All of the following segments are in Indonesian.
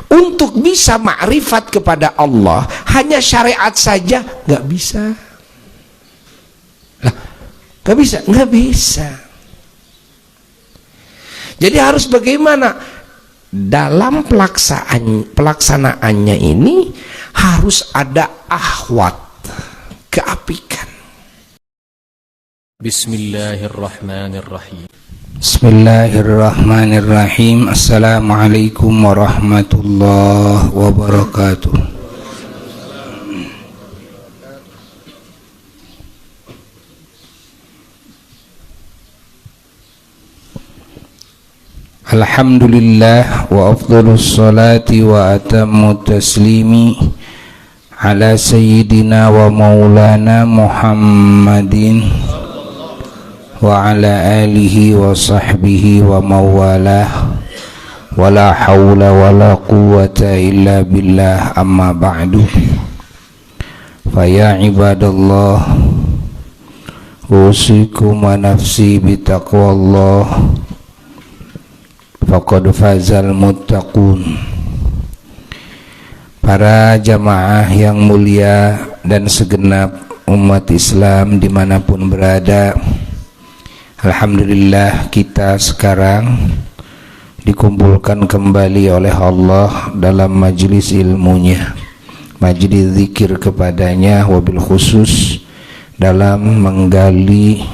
Untuk bisa makrifat kepada Allah hanya syariat saja nggak bisa. Lah, nggak bisa. Jadi harus bagaimana? Dalam pelaksanaannya ini harus ada ahwat, keapikan. Bismillahirrahmanirrahim. Bismillahirrahmanirrahim. Assalamualaikum warahmatullahi wabarakatuh. Alhamdulillah wa afdhalus salati wa atammu taslimi ala sayyidina wa maulana Muhammadin wa ala alihi wa sahbihi wa mawalah wa la hawla wa la quwwata illa billah, amma ba'du. Fa ya ibadallah, usikum wa nafsi bitaqwallah, faqad fazal muttaqun. Para jamaah yang mulia dan segenap umat Islam dimanapun berada, alhamdulillah kita sekarang dikumpulkan kembali oleh Allah dalam majelis ilmunya, majelis zikir kepadanya, wabil khusus dalam menggali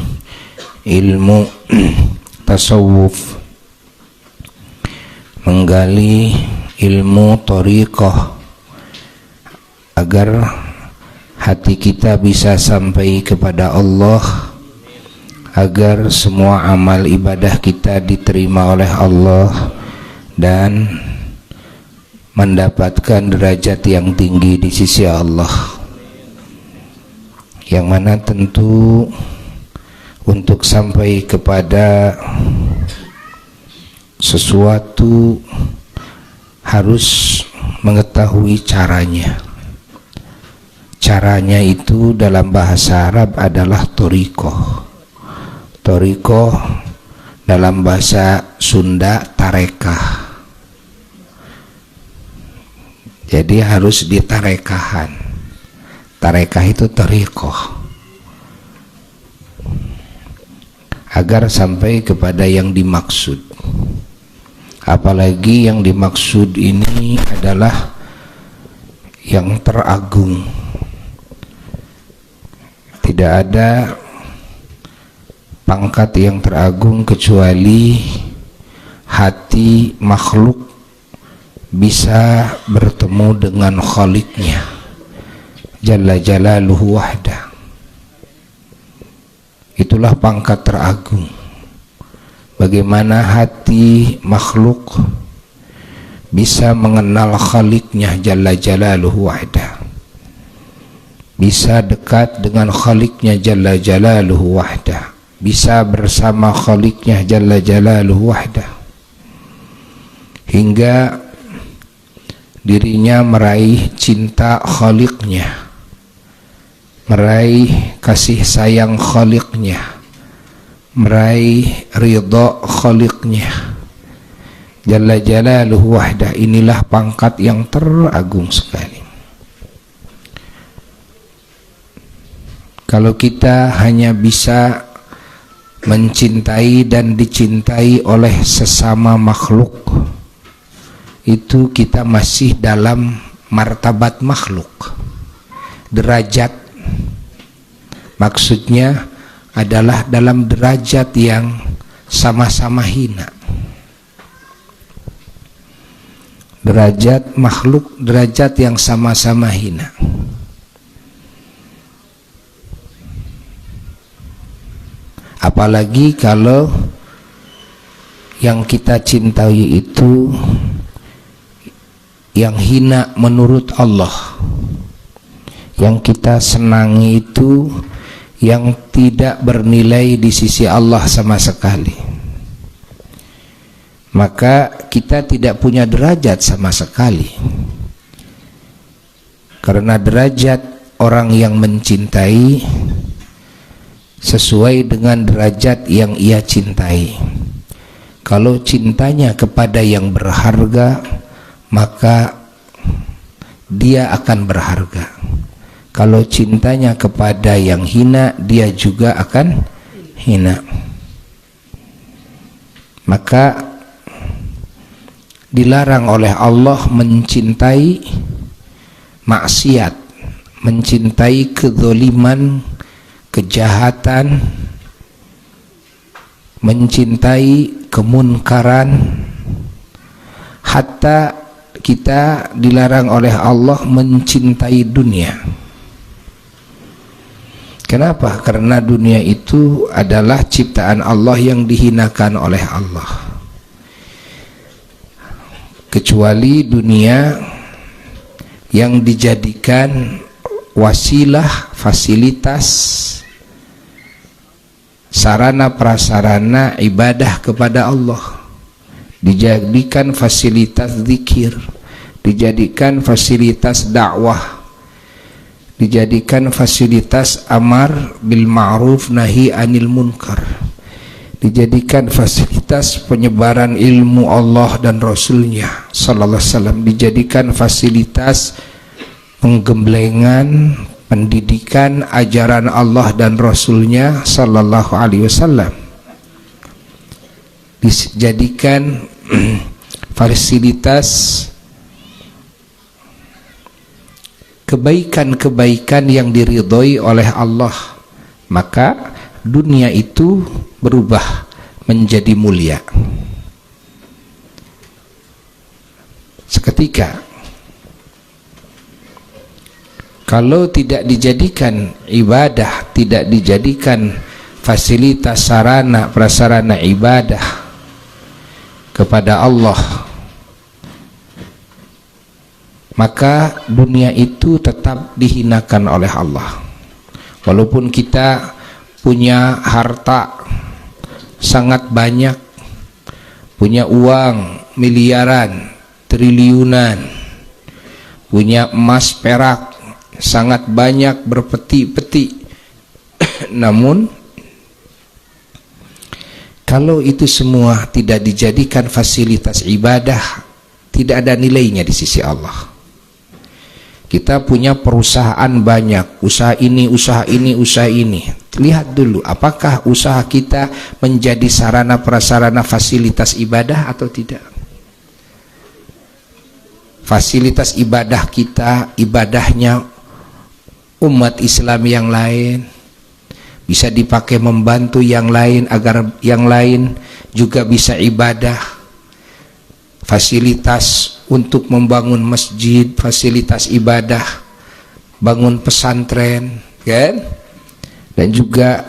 ilmu tasawuf, menggali ilmu thariqah, agar hati kita bisa sampai kepada Allah, agar semua amal ibadah kita diterima oleh Allah dan mendapatkan derajat yang tinggi di sisi Allah, yang mana tentu untuk sampai kepada sesuatu harus mengetahui caranya. Caranya itu dalam bahasa Arab adalah thariqah. Thariqah dalam bahasa Sunda tarekah. Jadi harus ditarekahkan. Tarekah itu thariqah, agar sampai kepada yang dimaksud. Apalagi yang dimaksud ini adalah yang teragung. Tidak ada pangkat yang teragung kecuali hati makhluk bisa bertemu dengan Khaliqnya Jalla Jalaluhu wahda. Itulah pangkat teragung. Bagaimana hati makhluk bisa mengenal Khaliqnya Jalla Jalaluhu wahda, bisa dekat dengan Khaliqnya Jalla Jalaluhu wahda, bisa bersama Khaliqnya Jalla Jalaluhu wahda, hingga dirinya meraih cinta Khaliqnya, meraih kasih sayang Khaliqnya, meraih ridha Khaliqnya Jalla Jalaluhu wahda. Inilah pangkat yang teragung sekali. Kalau kita hanya bisa mencintai dan dicintai oleh sesama makhluk, itu kita masih dalam martabat makhluk. Derajat maksudnya adalah dalam derajat yang sama-sama hina. Derajat makhluk, derajat yang sama-sama hina. Apalagi kalau yang kita cintai itu yang hina menurut Allah, yang kita senangi itu yang tidak bernilai di sisi Allah sama sekali, maka kita tidak punya derajat sama sekali. Karena derajat orang yang mencintai sesuai dengan derajat yang ia cintai. Kalau cintanya kepada yang berharga, maka dia akan berharga. Kalau cintanya kepada yang hina, dia juga akan hina. Maka dilarang oleh Allah mencintai maksiat, mencintai kezaliman, kejahatan, mencintai kemunkaran. Hatta kita dilarang oleh Allah mencintai dunia. Kenapa? Karena dunia itu adalah ciptaan Allah yang dihinakan oleh Allah. Kecuali dunia yang dijadikan wasilah, fasilitas, sarana prasarana ibadah kepada Allah, dijadikan fasilitas zikir, dijadikan fasilitas dakwah, dijadikan fasilitas amar bil ma'ruf nahi anil munkar, dijadikan fasilitas penyebaran ilmu Allah dan Rasulnya sallallahu alaihi wasallam, dijadikan fasilitas penggemblengan pendidikan ajaran Allah dan Rasulnya sallallahu alaihi wasallam, dijadikan fasilitas kebaikan-kebaikan yang diridhoi oleh Allah. Maka dunia itu berubah menjadi mulia. Seketika kalau tidak dijadikan ibadah, tidak dijadikan fasilitas sarana prasarana ibadah kepada Allah, maka dunia itu tetap dihinakan oleh Allah. Walaupun kita punya harta sangat banyak, punya uang miliaran, triliunan, punya emas perak sangat banyak berpeti-peti, namun kalau itu semua tidak dijadikan fasilitas ibadah, tidak ada nilainya di sisi Allah. Kita punya perusahaan banyak, usaha ini, usaha ini, usaha ini. Lihat dulu apakah usaha kita menjadi sarana prasarana fasilitas ibadah atau tidak. Fasilitas ibadah kita, ibadahnya umat Islam yang lain, bisa dipakai membantu yang lain agar yang lain juga bisa ibadah. Fasilitas untuk membangun masjid, fasilitas ibadah, bangun pesantren, kan? Dan juga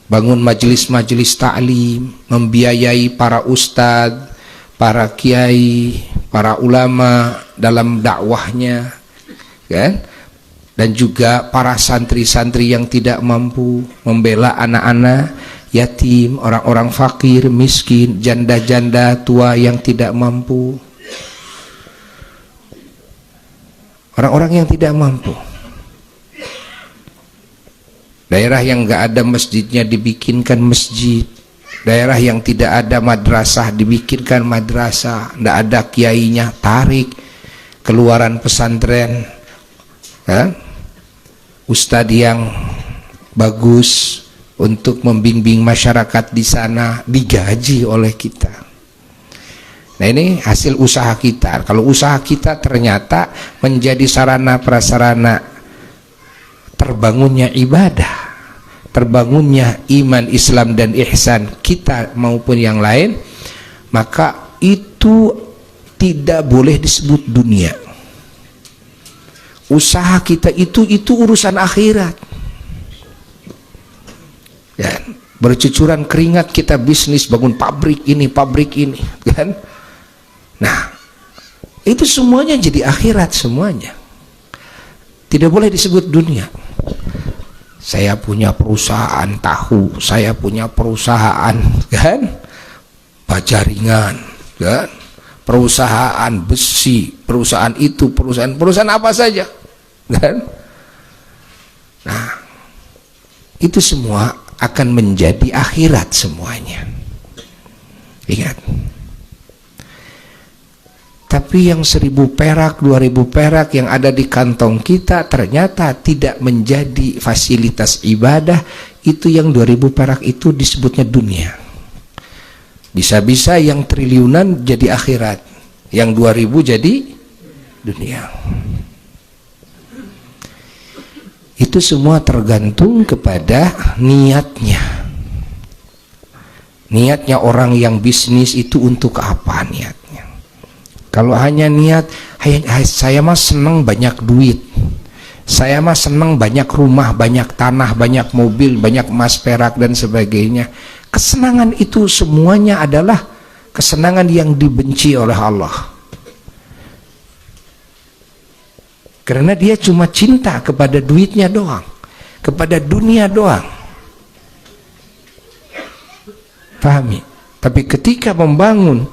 bangun majelis-majelis ta'lim, membiayai para ustadz, para kiai, para ulama dalam dakwahnya, kan? Dan juga para santri-santri yang tidak mampu, membela anak-anak yatim, orang-orang fakir, miskin, janda-janda tua yang tidak mampu, orang-orang yang tidak mampu. Daerah yang nggak ada masjidnya dibikinkan masjid, daerah yang tidak ada madrasah dibikinkan madrasah, nggak ada kiainya tarik keluaran pesantren, kan? Ustadz yang bagus untuk membimbing masyarakat di sana digaji oleh kita. Nah, ini hasil usaha kita. Kalau usaha kita ternyata menjadi sarana prasarana terbangunnya ibadah, terbangunnya iman, Islam dan ihsan kita maupun yang lain, maka itu tidak boleh disebut dunia. Usaha kita itu urusan akhirat. Ya, bercucuran keringat kita bisnis, bangun pabrik ini, kan? Nah, itu semuanya jadi akhirat semuanya. Tidak boleh disebut dunia. Saya punya perusahaan tahu, saya punya perusahaan, kan? Bajaringan, kan? Perusahaan besi, perusahaan itu, perusahaan apa saja, kan? Nah, itu semua akan menjadi akhirat semuanya. Ingat. Tapi yang 1.000 perak, 2.000 perak yang ada di kantong kita ternyata tidak menjadi fasilitas ibadah. Itu yang 2.000 perak itu disebutnya dunia. Bisa-bisa yang triliunan jadi akhirat, yang 2.000 jadi dunia. Itu semua tergantung kepada niatnya. Niatnya orang yang bisnis itu untuk apa niatnya? Kalau hanya niat, saya mah senang banyak duit, saya mah senang banyak rumah, banyak tanah, banyak mobil, banyak emas perak dan sebagainya. Kesenangan itu semuanya adalah kesenangan yang dibenci oleh Allah. Karena dia cuma cinta kepada duitnya doang, kepada dunia doang. Pahami? Tapi ketika membangun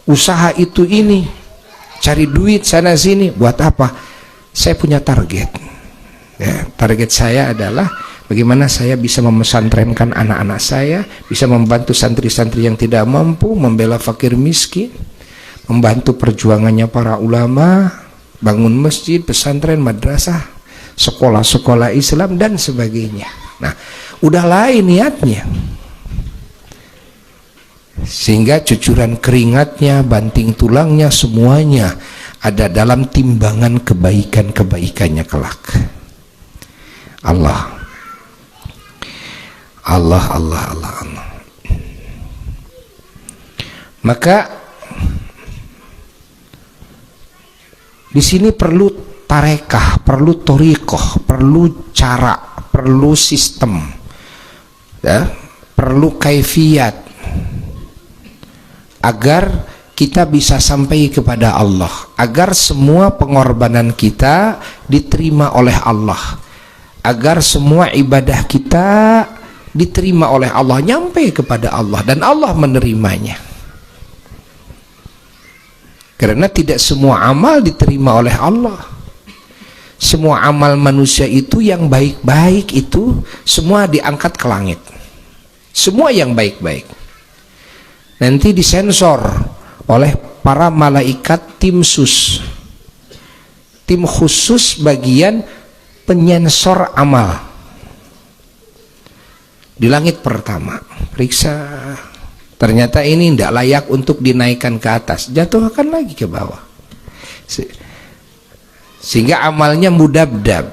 usaha itu ini, cari duit sana sini, buat apa? Saya punya target. Ya, target saya adalah bagaimana saya bisa memesantrenkan anak-anak saya, bisa membantu santri-santri yang tidak mampu, membela fakir miskin, membantu perjuangannya para ulama, bangun masjid, pesantren, madrasah, sekolah-sekolah Islam dan sebagainya. Nah, udah lain niatnya. Sehingga cucuran keringatnya, banting tulangnya, semuanya ada dalam timbangan kebaikan-kebaikannya kelak. Allah. Maka di sini perlu tarekah, perlu thoriqah, perlu cara, perlu sistem, ya, perlu kaifiyat, agar kita bisa sampai kepada Allah, agar semua pengorbanan kita diterima oleh Allah, agar semua ibadah kita diterima oleh Allah, nyampe kepada Allah dan Allah menerimanya. Karena tidak semua amal diterima oleh Allah. Semua amal manusia itu yang baik-baik itu semua diangkat ke langit. Semua yang baik-baik nanti disensor oleh para malaikat tim sus, tim khusus bagian penyensor amal di langit pertama. Periksa, ternyata ini tidak layak untuk dinaikkan ke atas, jatuhkan lagi ke bawah, sehingga amalnya mudabdab,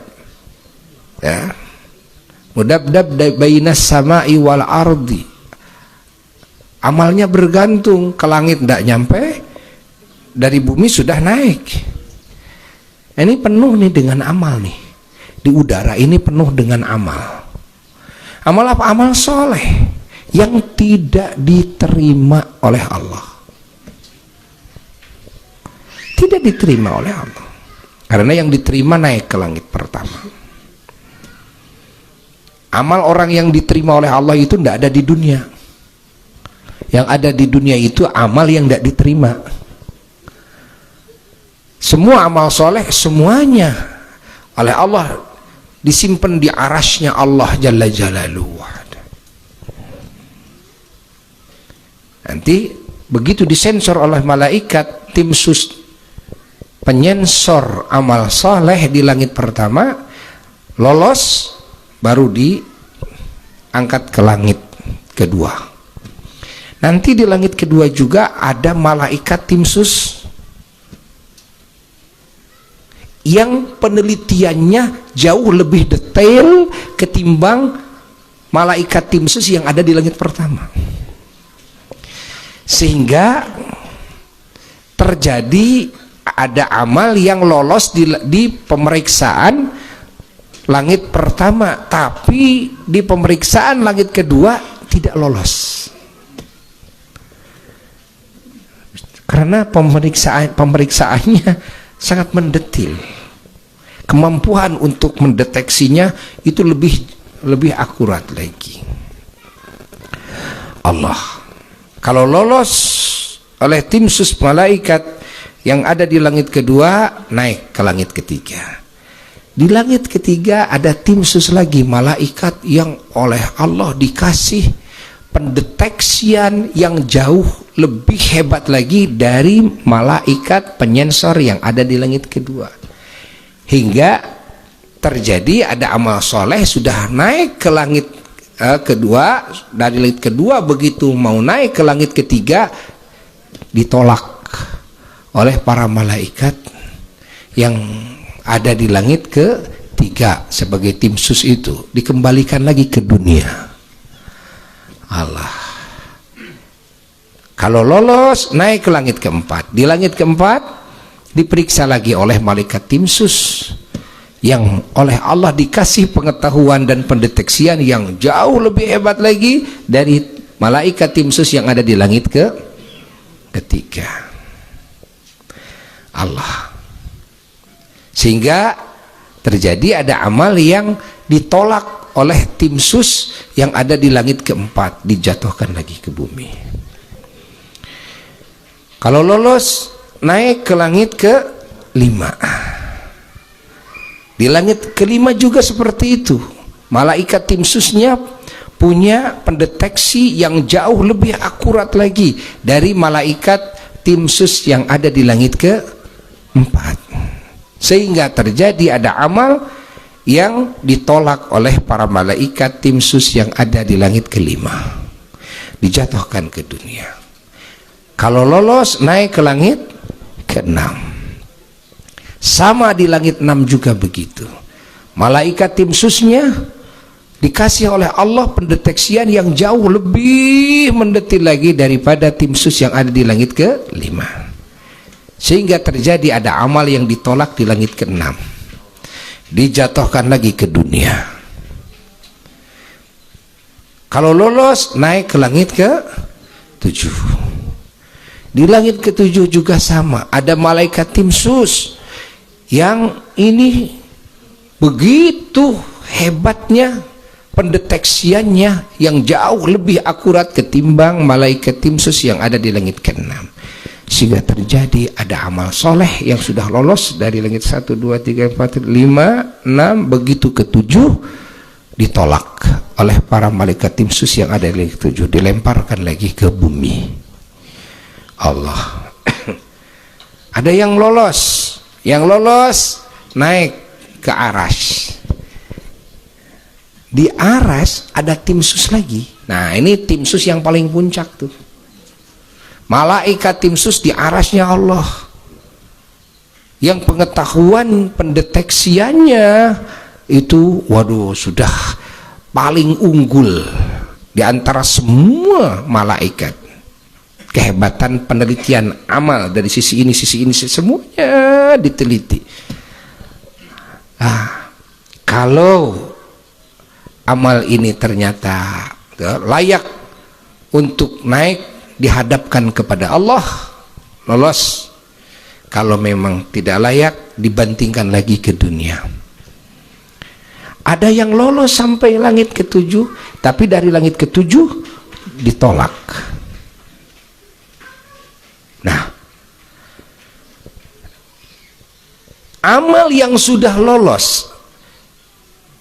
ya, mudabdab bainas sama'i wal ardi. Amalnya bergantung ke langit, tidak nyampe, dari bumi sudah naik. Ini penuh nih dengan amal nih, di udara ini penuh dengan amal. Amal apa? Amal soleh yang tidak diterima oleh Allah, tidak diterima oleh Allah, karena yang diterima naik ke langit pertama. Amal orang yang diterima oleh Allah itu tidak ada di dunia. Yang ada di dunia itu amal yang tidak diterima. Semua amal soleh semuanya oleh Allah disimpan di arasnya Allah Jalla Jalaluhu. Nanti begitu disensor oleh malaikat, tim sus penyensor amal soleh di langit pertama, lolos baru diangkat ke langit kedua. Nanti di langit kedua juga ada malaikat tim sus yang penelitiannya jauh lebih detail ketimbang malaikat tim sus yang ada di langit pertama. Sehingga terjadi ada amal yang lolos di pemeriksaan langit pertama, tapi di pemeriksaan langit kedua tidak lolos. Karena pemeriksaannya sangat mendetil, kemampuan untuk mendeteksinya itu lebih akurat lagi. Allah, kalau lolos oleh tim sus malaikat yang ada di langit kedua, naik ke langit ketiga. Di langit ketiga ada tim sus lagi, malaikat yang oleh Allah dikasih pendeteksian yang jauh lebih hebat lagi dari malaikat penyensor yang ada di langit kedua. Hingga terjadi ada amal soleh sudah naik ke langit kedua, dari langit kedua begitu mau naik ke langit ketiga ditolak oleh para malaikat yang ada di langit ketiga sebagai tim sus itu, dikembalikan lagi ke dunia. Allah, kalau lolos naik ke langit keempat, di langit keempat diperiksa lagi oleh malaikat tim sus yang oleh Allah dikasih pengetahuan dan pendeteksian yang jauh lebih hebat lagi dari malaikat tim sus yang ada di langit ketiga. Allah, sehingga terjadi ada amal yang ditolak oleh tim sus yang ada di langit keempat, dijatuhkan lagi ke bumi. Kalau lolos naik ke langit kelima, di langit kelima juga seperti itu. Malaikat tim susnya punya pendeteksi yang jauh lebih akurat lagi dari malaikat tim sus yang ada di langit keempat, sehingga terjadi ada amal yang ditolak oleh para malaikat tim sus yang ada di langit kelima, dijatuhkan ke dunia. Kalau lolos naik ke langit keenam, sama di langit 6 juga begitu. Malaikat tim susnya dikasih oleh Allah pendeteksian yang jauh lebih mendetil lagi daripada tim sus yang ada di langit kelima, sehingga terjadi ada amal yang ditolak di langit keenam, dijatuhkan lagi ke dunia. Kalau lolos naik ke langit ke-7, di langit ke-7 juga sama, ada malaikat tim sus yang ini begitu hebatnya pendeteksiannya yang jauh lebih akurat ketimbang malaikat tim sus yang ada di langit ke-6, sehingga terjadi ada amal soleh yang sudah lolos dari langit 1, 2, 3, 4, 5, 6 begitu ke-7 ditolak oleh para malaikat tim sus yang ada di langit ke-7, dilemparkan lagi ke bumi. Allah ada yang lolos naik ke aras. Di aras ada tim sus lagi. Nah, ini tim sus yang paling puncak tuh. Malaikat tim sus di arasnya Allah, yang pengetahuan pendeteksiannya itu waduh sudah paling unggul di antara semua malaikat. Kehebatan penelitian amal dari sisi ini semuanya diteliti. Kalau amal ini ternyata layak untuk naik dihadapkan kepada Allah, lolos. Kalau memang tidak layak, dibantingkan lagi ke dunia. Ada yang lolos sampai langit ke-7, tapi dari langit ke-7 ditolak. Nah, amal yang sudah lolos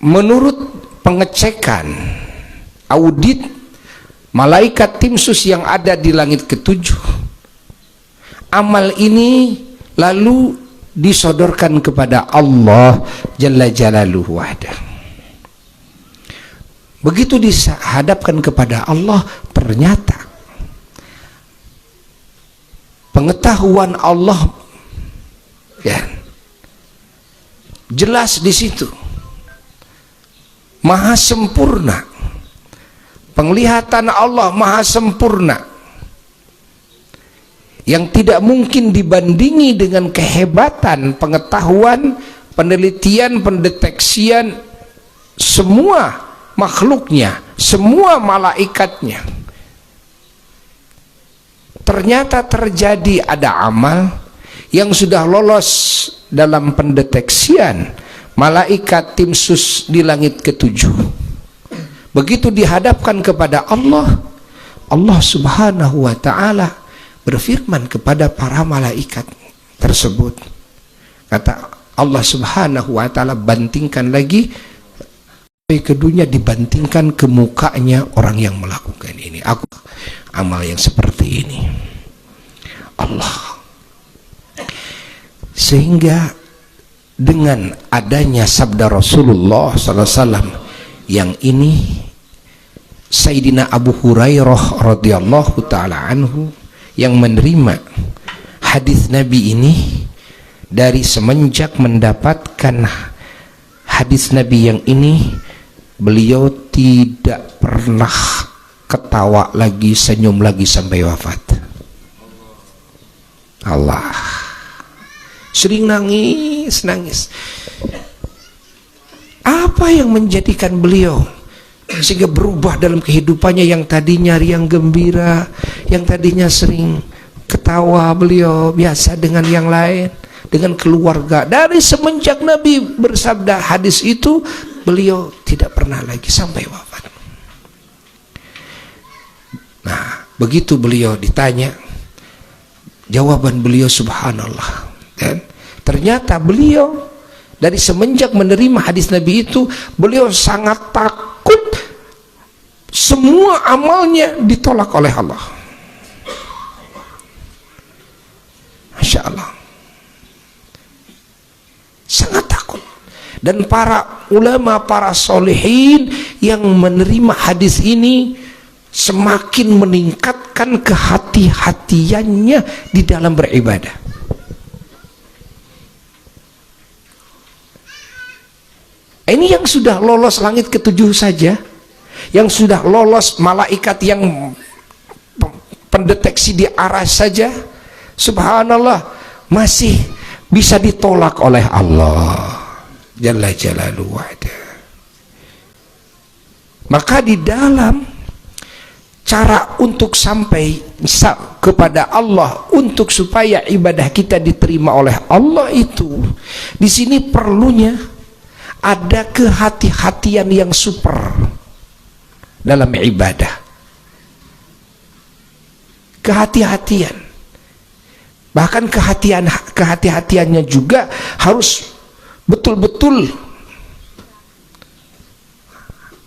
menurut pengecekan audit malaikat tim sus yang ada di langit ke-7, amal ini lalu disodorkan kepada Allah Jalla Jalaluhu wahdah. Begitu dihadapkan kepada Allah, ternyata pengetahuan Allah ya jelas di situ, maha sempurna. Penglihatan Allah maha sempurna, yang tidak mungkin dibandingi dengan kehebatan pengetahuan, penelitian, pendeteksian semua makhluknya, semua malaikatnya. Ternyata terjadi ada amal yang sudah lolos dalam pendeteksian malaikat tim sus di langit ke-7. Begitu dihadapkan kepada Allah, Allah Subhanahu wa ta'ala berfirman kepada para malaikat tersebut. Kata Allah Subhanahu wa ta'ala, bantingkan lagi sampai ke dunia dibantingkan ke mukanya orang yang melakukan ini. Aku amal yang seperti ini. Allah. Sehingga dengan adanya sabda Rasulullah SAW yang ini, Sayyidina Abu Hurairah radhiyallahu ta'ala anhu yang menerima hadis Nabi ini, dari semenjak mendapatkan hadis Nabi yang ini, beliau tidak pernah ketawa lagi, senyum lagi sampai wafat. Allah. Sering nangis. Apa yang menjadikan beliau sehingga berubah dalam kehidupannya, yang tadinya riang gembira, yang tadinya sering ketawa, beliau biasa dengan yang lain, dengan keluarga. Dari semenjak Nabi bersabda hadis itu, beliau tidak pernah lagi sampai wafat. Nah, begitu beliau ditanya, jawaban beliau subhanallah. Dan ternyata beliau dari semenjak menerima hadis Nabi itu, beliau sangat takut semua amalnya ditolak oleh Allah. Masya Allah, sangat takut. Dan para ulama, para solehin yang menerima hadis ini semakin meningkatkan kehati-hatiannya di dalam beribadah. Ini yang sudah lolos langit ketujuh saja, yang sudah lolos malaikat yang pendeteksi di arah saja, subhanallah, masih bisa ditolak oleh Allah Jalla Jalaluhu wahda. Maka di dalam cara untuk sampai kepada Allah, untuk supaya ibadah kita diterima oleh Allah itu, di sini perlunya ada kehati-hatian yang super dalam ibadah. Kehati-hatian. Bahkan kehati-hatiannya juga harus betul-betul,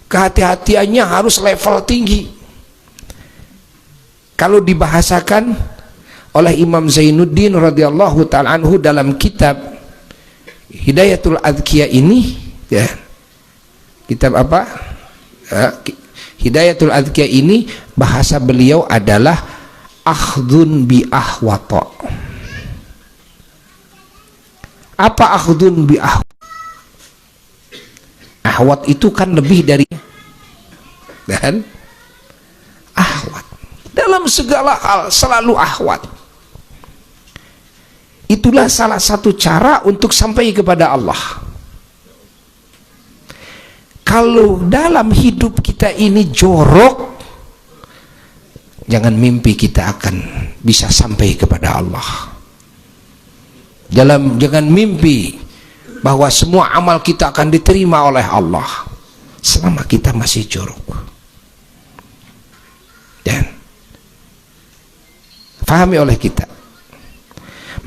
kehati-hatiannya harus level tinggi. Kalau dibahasakan oleh Imam Zainuddin radhiyallahu ta'ala anhu dalam kitab Hidayatul Adhkiya ini, ya, kitab apa? Hidayatul Adhkiya ini, bahasa beliau adalah akhdun bi ahwata. Apa akhdun bi ahwat? Ahwat itu kan lebih dari, dan ahwat dalam segala hal selalu ahwat. Itulah salah satu cara untuk sampai kepada Allah. Kalau dalam hidup kita ini jorok, jangan mimpi kita akan bisa sampai kepada Allah. Jangan mimpi bahwa semua amal kita akan diterima oleh Allah selama kita masih jorok. Dan fahami oleh kita.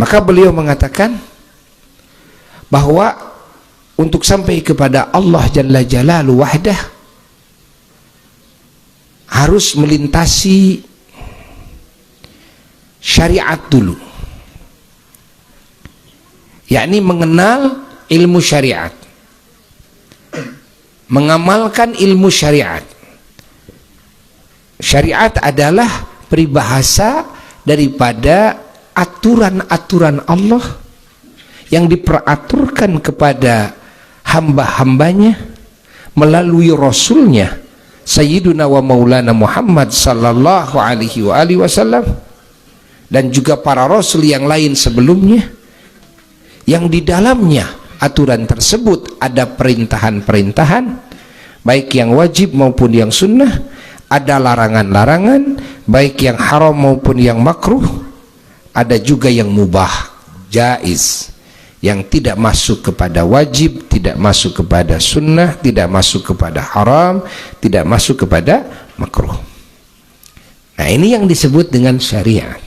Maka beliau mengatakan bahwa untuk sampai kepada Allah Jalla Jalaluhu wahdah harus melintasi syariat dulu, yakni mengenal ilmu syariat, mengamalkan ilmu syariat. Syariat adalah peribahasa daripada aturan-aturan Allah yang diperaturkan kepada hamba-hambanya melalui Rasulnya Sayyiduna wa Maulana Muhammad sallallahu alaihi wasallam, dan juga para Rasul yang lain sebelumnya, yang di dalamnya aturan tersebut ada perintahan-perintahan baik yang wajib maupun yang sunnah, ada larangan-larangan baik yang haram maupun yang makruh, ada juga yang mubah, jaiz, yang tidak masuk kepada wajib, tidak masuk kepada sunnah, tidak masuk kepada haram, tidak masuk kepada makruh. Nah, ini yang disebut dengan syariat.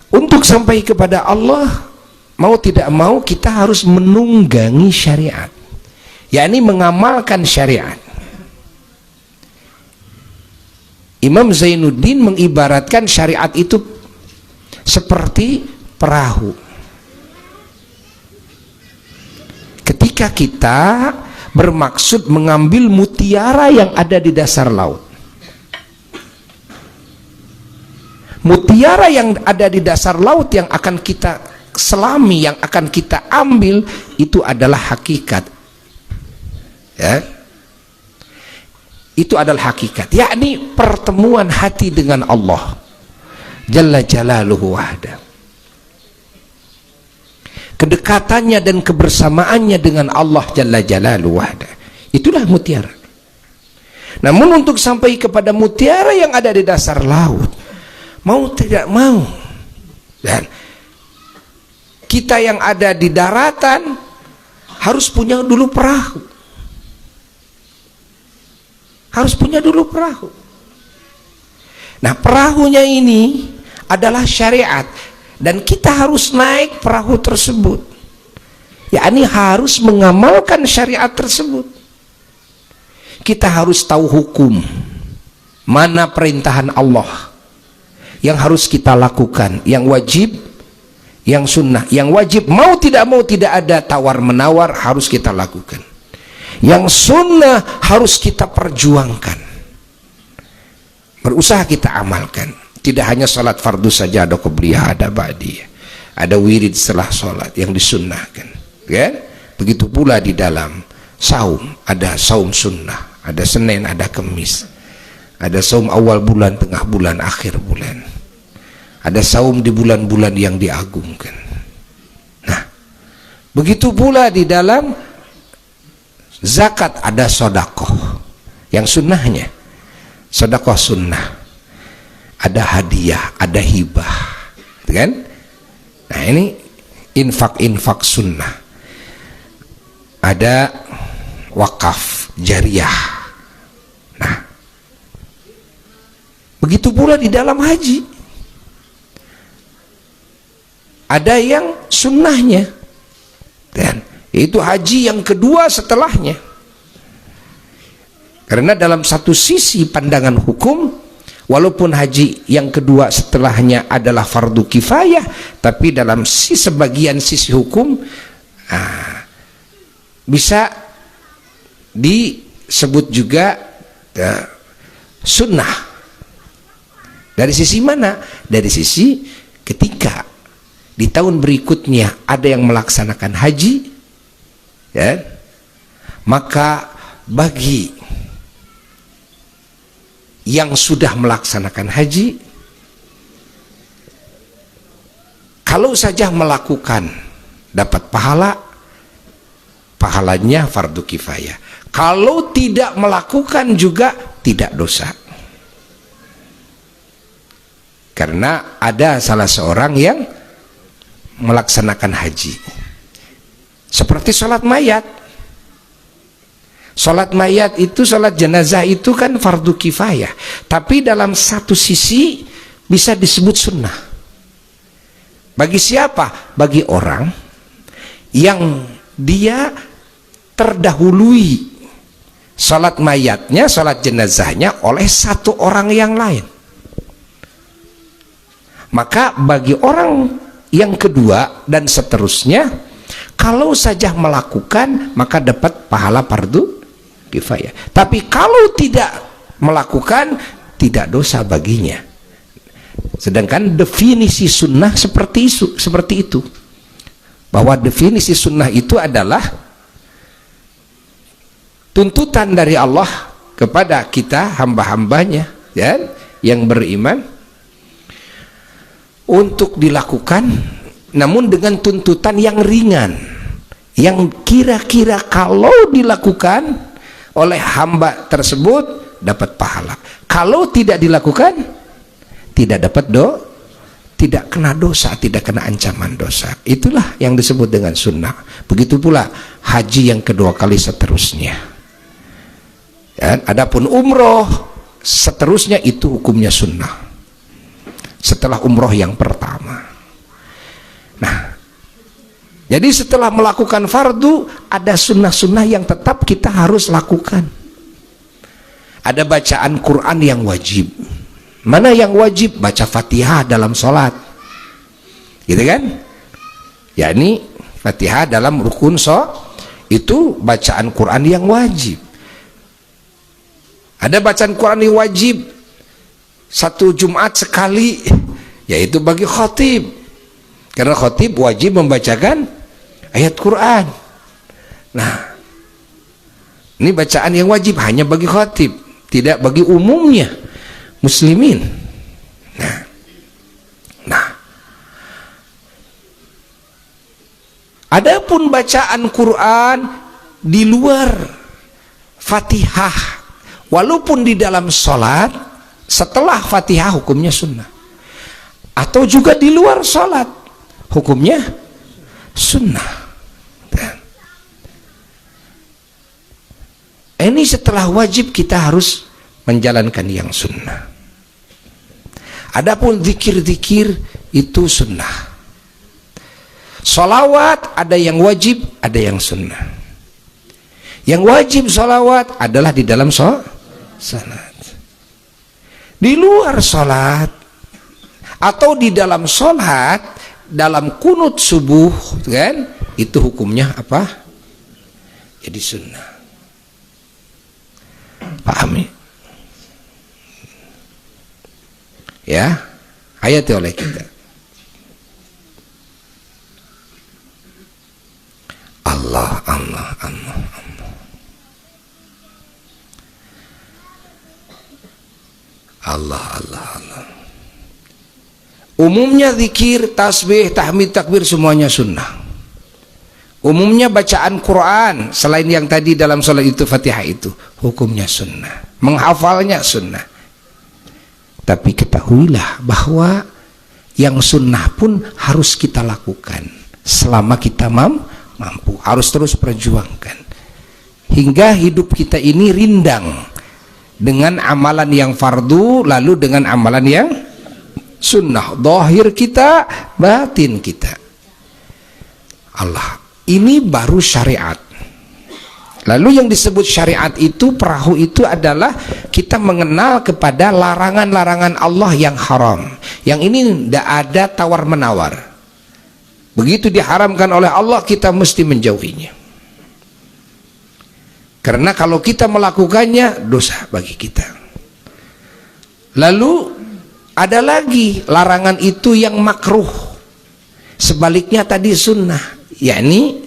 Untuk sampai kepada Allah, mau tidak mau kita harus menunggangi syariat. yakni mengamalkan syariat. Imam Zainuddin mengibaratkan syariat itu seperti perahu. Ketika kita bermaksud mengambil mutiara yang ada di dasar laut, mutiara yang ada di dasar laut yang akan kita selami, yang akan kita ambil, itu adalah hakikat, ya. Itu adalah hakikat, yakni pertemuan hati dengan Allah Jalla Jalaluhu wahda, kedekatannya dan kebersamaannya dengan Allah Jalla Jalaluhu wahda. Itulah mutiara. Namun untuk sampai kepada mutiara yang ada di dasar laut, mau tidak mau, dan kita yang ada di daratan harus punya dulu perahu. Harus punya dulu perahu. Nah, perahunya ini adalah syariat, dan kita harus naik perahu tersebut, yakni harus mengamalkan syariat tersebut. Kita harus tahu hukum, mana perintahan Allah yang harus kita lakukan, yang wajib, yang sunnah. Yang wajib mau tidak ada tawar menawar harus kita lakukan. Yang sunnah harus kita perjuangkan, berusaha kita amalkan. Tidak hanya salat fardu saja, ada qobliyah, ada ba'diyah, ada wirid setelah salat yang disunnahkan, ya. Begitu pula di dalam saum, ada saum sunnah, ada Senin, ada Kemis, ada saum awal bulan, tengah bulan, akhir bulan, ada saum di bulan-bulan yang diagungkan. Nah, begitu pula di dalam zakat, ada sodakoh yang sunnahnya, sodakoh sunnah, ada hadiah, ada hibah, kan? Nah, ini infak sunnah, ada wakaf jariah. Nah, begitu pula di dalam haji, ada yang sunnahnya, dan itu haji yang kedua setelahnya. Karena dalam satu sisi pandangan hukum, walaupun haji yang kedua setelahnya adalah fardu kifayah, tapi dalam sebagian sisi hukum bisa disebut juga sunnah. Dari sisi mana? Dari sisi ketika di tahun berikutnya ada yang melaksanakan haji, ya, maka bagi yang sudah melaksanakan haji, kalau saja melakukan dapat pahalanya fardu kifayah. Kalau tidak melakukan juga tidak dosa. Karena ada salah seorang yang melaksanakan haji seperti sholat mayat. Sholat mayat itu, sholat jenazah itu kan fardu kifayah, tapi dalam satu sisi bisa disebut sunnah. Bagi siapa? Bagi orang yang dia terdahului sholat mayatnya, sholat jenazahnya oleh satu orang yang lain. Maka bagi orang yang kedua dan seterusnya, kalau saja melakukan maka dapat pahala fardu kifayah. Tapi kalau tidak melakukan tidak dosa baginya. Sedangkan definisi sunnah seperti itu. Bahwa definisi sunnah itu adalah tuntutan dari Allah kepada kita hamba-hambanya, ya, yang beriman untuk dilakukan, namun dengan tuntutan yang ringan, yang kira-kira kalau dilakukan oleh hamba tersebut dapat pahala. Kalau tidak dilakukan tidak dapat tidak kena dosa, tidak kena ancaman dosa. Itulah yang disebut dengan sunnah. Begitu pula haji yang kedua kali seterusnya. Ya, adapun umroh seterusnya itu hukumnya sunnah setelah umroh yang pertama. Nah, Jadi setelah melakukan fardu, ada sunnah-sunnah yang tetap kita harus lakukan. Ada bacaan Quran yang wajib. Mana yang wajib? Baca Fatihah dalam sholat, gitu kan? yakni Fatihah dalam rukun itu bacaan Quran yang wajib. Ada bacaan Quran yang wajib satu Jumat sekali, yaitu bagi khatib, karena khatib wajib membacakan ayat Quran. Nah, ini bacaan yang wajib hanya bagi khatib, tidak bagi umumnya muslimin. Nah, adapun bacaan Quran di luar Fatihah, walaupun di dalam sholat, setelah Fatihah hukumnya sunnah, atau juga di luar sholat hukumnya sunnah. Ini setelah wajib kita harus menjalankan yang sunnah. Adapun zikir-zikir itu sunnah. Salawat ada yang wajib, ada yang sunnah. Yang wajib salawat adalah di dalam salat. Di luar salat atau di dalam salat, dalam kunut subuh, kan? Itu hukumnya apa? Jadi sunnah. Pahami? Ya, hayati oleh kita. Allah, Allah, Allah, Allah. Allah, Allah, Allah. Umumnya zikir, tasbih, tahmid, takbir semuanya sunnah. Umumnya bacaan Quran selain yang tadi dalam sholat itu Fatihah itu hukumnya sunnah. Menghafalnya sunnah. Tapi ketahuilah bahwa yang sunnah pun harus kita lakukan selama kita mampu. Harus terus perjuangkan hingga hidup kita ini rindang dengan amalan yang fardu, lalu dengan amalan yang sunnah, zahir kita, batin kita. Allah, ini baru syariat. Lalu yang disebut syariat itu, perahu itu adalah kita mengenal kepada larangan-larangan Allah yang haram. Yang ini tidak ada tawar-menawar. Begitu diharamkan oleh Allah, kita mesti menjauhinya. Karena kalau kita melakukannya, dosa bagi kita. Lalu ada lagi larangan itu yang makruh. Sebaliknya tadi sunnah, yakni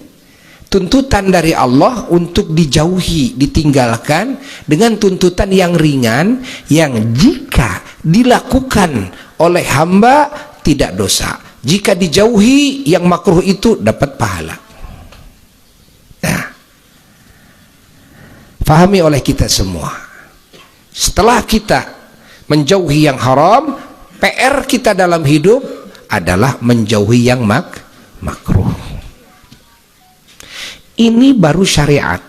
tuntutan dari Allah untuk dijauhi, ditinggalkan dengan tuntutan yang ringan, yang jika dilakukan oleh hamba tidak dosa. Jika dijauhi yang makruh itu dapat pahala. Nah, fahami oleh kita semua. Setelah kita menjauhi yang haram, PR kita dalam hidup adalah menjauhi yang makruh. Ini baru syariat.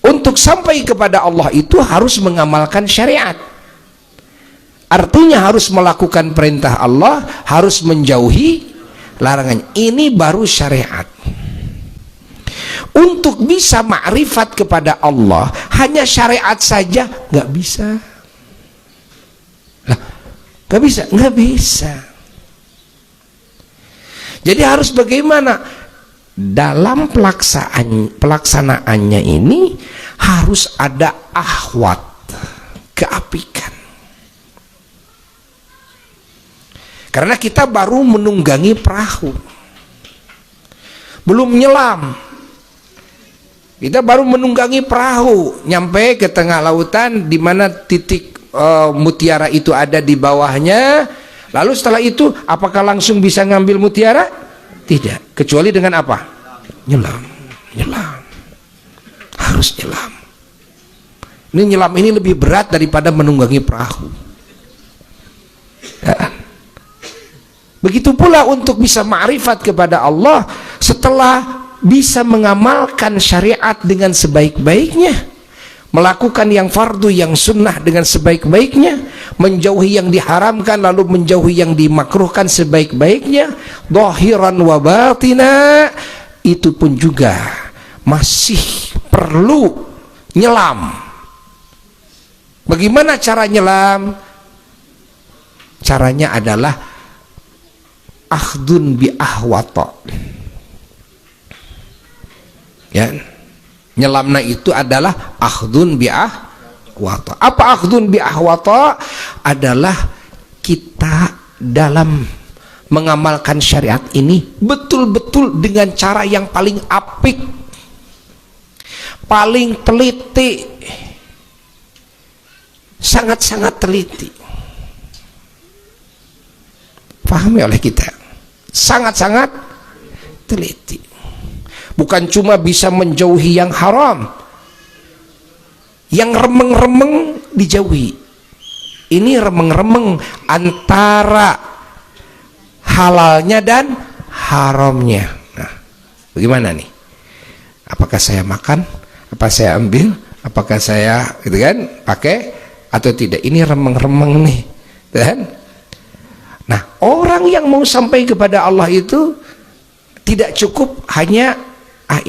Untuk sampai kepada Allah itu harus mengamalkan syariat. Artinya harus melakukan perintah Allah, harus menjauhi larangan. Ini baru syariat. Untuk bisa makrifat kepada Allah hanya syariat saja nggak bisa. Lah, nggak bisa, nggak bisa. Jadi harus bagaimana? Dalam pelaksanaannya ini harus ada ahwat, keapikan. Karena kita baru menunggangi perahu, belum nyelam. Kita baru menunggangi perahu, nyampe ke tengah lautan di mana titik mutiara itu ada di bawahnya. Lalu setelah itu apakah langsung bisa ngambil mutiara? Tidak, kecuali dengan apa? Nyelam. Harus nyelam. Ini nyelam ini lebih berat daripada menunggangi perahu. Dan begitu pula untuk bisa ma'rifat kepada Allah, setelah bisa mengamalkan syariat dengan sebaik-baiknya, melakukan yang fardu, yang sunnah dengan sebaik-baiknya, menjauhi yang diharamkan lalu menjauhi yang dimakruhkan sebaik-baiknya, zahiran wa batina, itu pun juga masih perlu nyelam. Bagaimana cara nyelam? Caranya adalah akhdun bi ahwata. Ya, nyelamna itu adalah akhdun bi ahwata. Apa akhdun bi ahwata? Adalah kita dalam mengamalkan syariat ini betul-betul dengan cara yang paling apik, paling teliti, sangat-sangat teliti. Pahami oleh kita, sangat-sangat teliti. Bukan cuma bisa menjauhi yang haram, yang remeng-remeng dijauhi. Ini remeng-remeng antara halalnya dan haramnya. Nah, bagaimana nih? Apakah saya makan? Apa saya ambil? Apakah saya gitu kan pakai atau tidak? Ini remeng-remeng nih, kan? Nah, orang yang mau sampai kepada Allah itu tidak cukup hanya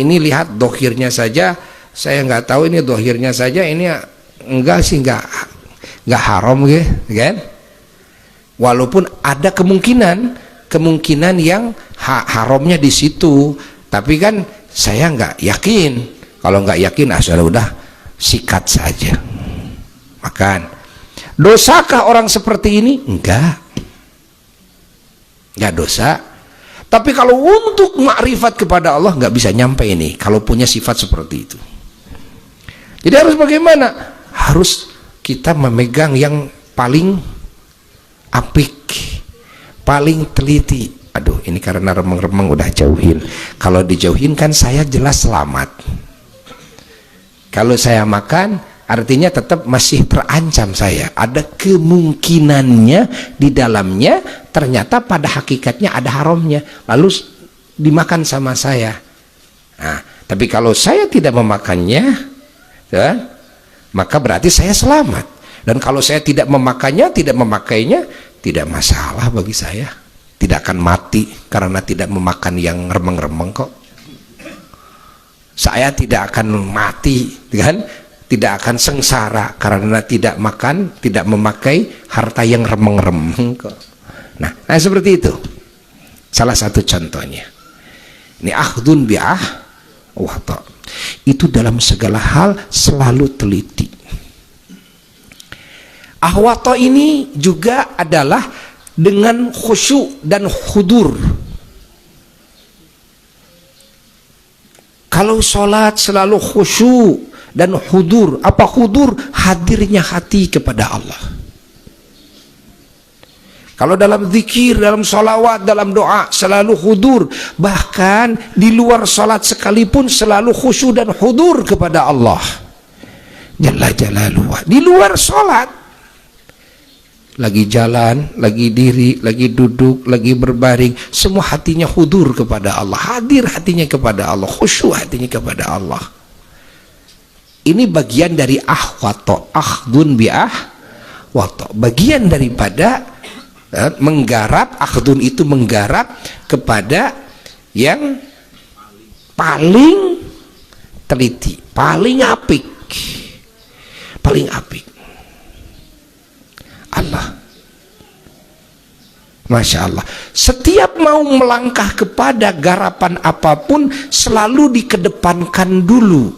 ini lihat dohirnya saja, saya nggak tahu ini dohirnya saja, ini enggak sih, nggak haram gitu kan? Walaupun ada kemungkinan yang haramnya di situ, tapi kan saya nggak yakin. Kalau nggak yakin, udah sikat saja, makan. Dosakah orang seperti ini? Enggak dosa. Tapi kalau untuk makrifat kepada Allah nggak bisa nyampe ini kalau punya sifat seperti itu. Jadi harus bagaimana? Harus kita memegang yang paling apik, paling teliti. Aduh, ini karena remeng-remeng udah jauhin. Kalau dijauhin kan saya jelas selamat. Kalau saya makan artinya tetap masih terancam saya. Ada kemungkinannya di dalamnya ternyata pada hakikatnya ada haramnya, lalu dimakan sama saya. Nah, tapi kalau saya tidak memakannya, ya, maka berarti saya selamat. Dan kalau saya tidak memakannya, tidak memakainya, tidak masalah bagi saya. Tidak akan mati karena tidak memakan yang remeng-remeng kok. Saya tidak akan mati, kan? Tidak akan sengsara karena tidak makan, tidak memakai harta yang remeng-remeng kok. Nah, seperti itu. Salah satu contohnya. Ini akhdun bi ahwata. Itu dalam segala hal selalu teliti. Ahwata ini juga adalah dengan khusyuk dan khudur. Kalau sholat selalu khusyuk dan hudur. Apa hudur? Hadirnya hati kepada Allah. Kalau dalam zikir, dalam sholawat, dalam doa selalu hudur. Bahkan di luar sholat sekalipun selalu khusyuk dan hudur kepada Allah Jalla Jalaluhu. Di luar sholat, lagi jalan, lagi diri, lagi duduk, lagi berbaring, semua hatinya hudur kepada Allah, hadir hatinya kepada Allah, khusyuk hatinya kepada Allah. Ini bagian dari ahwato, akhdun bi ahwato, bagian daripada menggarap. Akhdun itu menggarap kepada yang paling teliti, paling apik, paling apik. Allah, Masya Allah. Setiap mau melangkah kepada garapan apapun selalu dikedepankan dulu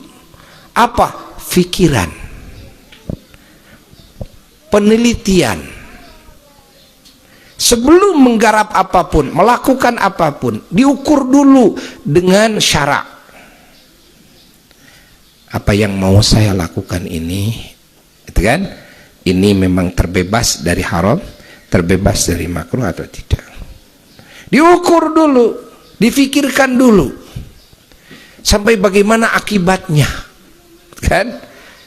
apa? Fikiran, penelitian. Sebelum menggarap apapun, melakukan apapun, diukur dulu dengan syarak. Apa yang mau saya lakukan ini, itu kan? Ini memang terbebas dari haram, terbebas dari makruh atau tidak. Diukur dulu, difikirkan dulu, sampai bagaimana akibatnya, kan?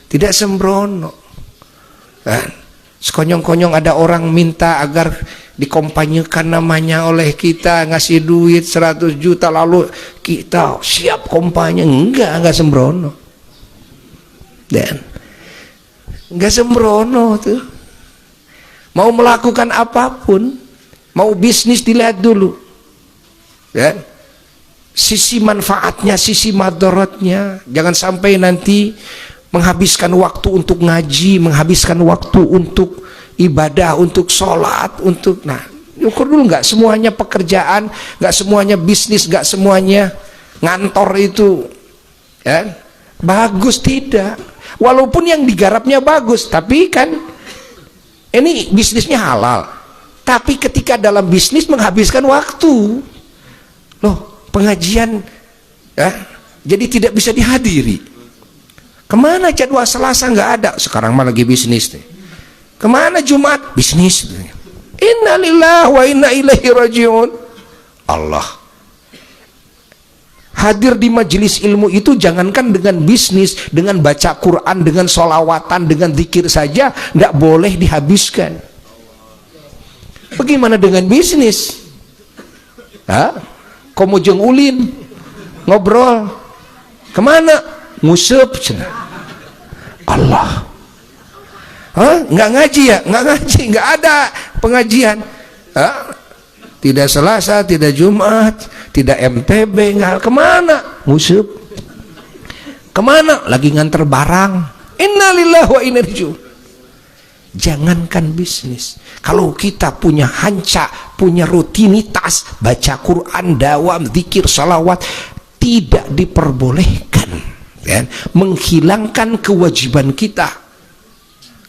Tidak sembrono, kan? Sekonyong-konyong ada orang minta agar dikompanyekan namanya oleh kita, ngasih duit 100 juta lalu kita siap kompanya. Enggak sembrono, dan enggak sembrono tuh. Mau melakukan apapun, mau bisnis dilihat dulu, ya, sisi manfaatnya, sisi madaratnya. Jangan sampai nanti menghabiskan waktu untuk ngaji, menghabiskan waktu untuk ibadah, untuk sholat, untuk, nah, ukur dulu. Nggak semuanya pekerjaan, nggak semuanya bisnis, nggak semuanya ngantor itu, ya, bagus, tidak. Walaupun yang digarapnya bagus, tapi kan ini bisnisnya halal, tapi ketika dalam bisnis menghabiskan waktu, loh, pengajian, ya, jadi tidak bisa dihadiri. Kemana jadwal Selasa? Nggak ada. Sekarang mah lagi bisnis nih. Kemana Jumat? Bisnis. Innalillahi wa inna ilaihi rajiun. Allah. Hadir di majelis ilmu itu jangankan dengan bisnis, dengan baca Quran, dengan sholawatan, dengan zikir saja nggak boleh dihabiskan. Bagaimana dengan bisnis? Hah? Komo jeung ulin ngobrol kemana? Ngusep. Allah. Hah? Nggak ngaji ya? Nggak ngaji, nggak ada pengajian. Hah? Tidak Selasa, tidak Jumat, tidak MTB, nggak. Kemana? Ngusep. Kemana? Lagi nganter barang. Innalillahi wa inna ilaihi raji'un. Jangankan bisnis, kalau kita punya hanca, punya rutinitas baca Quran, dawam, zikir, salawat, tidak diperbolehkan, kan? Menghilangkan kewajiban kita.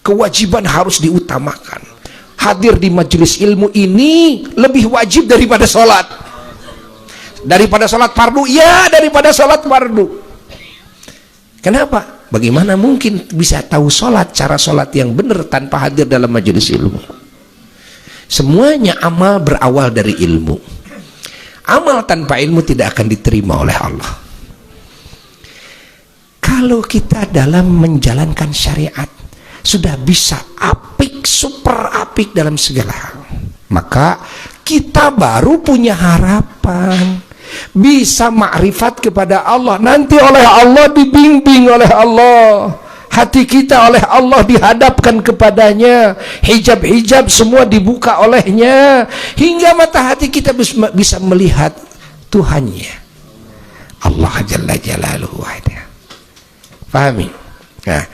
Kewajiban harus diutamakan. Hadir di majelis ilmu ini lebih wajib daripada sholat. Daripada sholat fardu, ya, daripada sholat fardu. Kenapa? Bagaimana mungkin bisa tahu sholat, cara sholat yang benar tanpa hadir dalam majelis ilmu? Semuanya amal berawal dari ilmu. Amal tanpa ilmu tidak akan diterima oleh Allah. Kalau kita dalam menjalankan syariat sudah bisa apik, super apik dalam segala hal, maka kita baru punya harapan bisa makrifat kepada Allah, nanti oleh Allah dibimbing oleh Allah, hati kita oleh Allah dihadapkan kepadanya, hijab-hijab semua dibuka olehnya, hingga mata hati kita bisa melihat Tuhannya, Allah Jalla Jalaluhu wahdah. Pahami? Nah,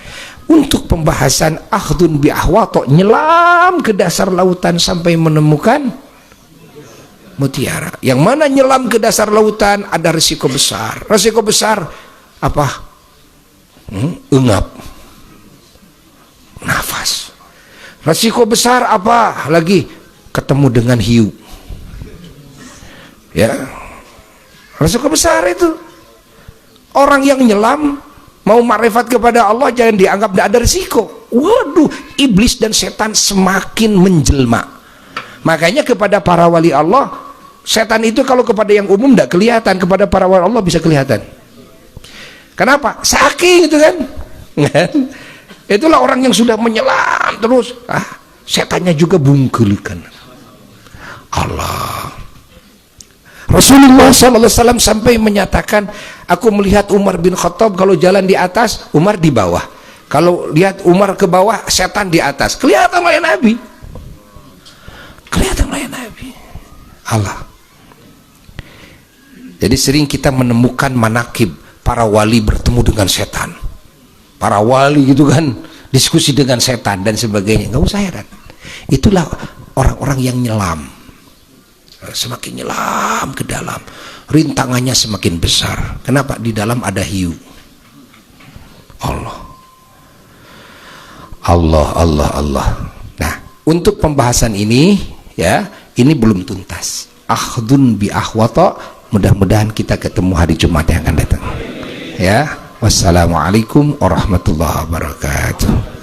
untuk pembahasan akhdun bi ahwato, nyelam ke dasar lautan sampai menemukan mutiara. Yang mana nyelam ke dasar lautan ada risiko besar. Risiko besar apa? Engap, nafas. Risiko besar apa lagi? Ketemu dengan hiu. Ya, risiko besar itu. Orang yang nyelam mau makrifat kepada Allah jangan dianggap tidak ada risiko. Waduh, iblis dan setan semakin menjelma. Makanya kepada para wali Allah, setan itu kalau kepada yang umum tidak kelihatan, kepada para wali Allah bisa kelihatan. Kenapa? Saking itu kan. Itulah orang yang sudah menyelam terus. Setannya juga bungkulkan. Allah. Rasulullah SAW sampai menyatakan, aku melihat Umar bin Khattab kalau jalan di atas, Umar di bawah. Kalau lihat Umar ke bawah, setan di atas. Kelihatan oleh Nabi. Kelihatan oleh Nabi. Allah. Jadi sering kita menemukan manakib para wali bertemu dengan setan. Para wali gitu kan, diskusi dengan setan dan sebagainya. Nggak usah heran. Itulah orang-orang yang nyelam. Semakin nyelam ke dalam, rintangannya semakin besar. Kenapa? Di dalam ada hiu. Allah. Allah, Allah, Allah. Nah, untuk pembahasan ini, ya, ini belum tuntas. Akhdun bi ahwata, mudah-mudahan kita ketemu hari Jumat yang akan datang. Ya, wassalamualaikum warahmatullahi wabarakatuh.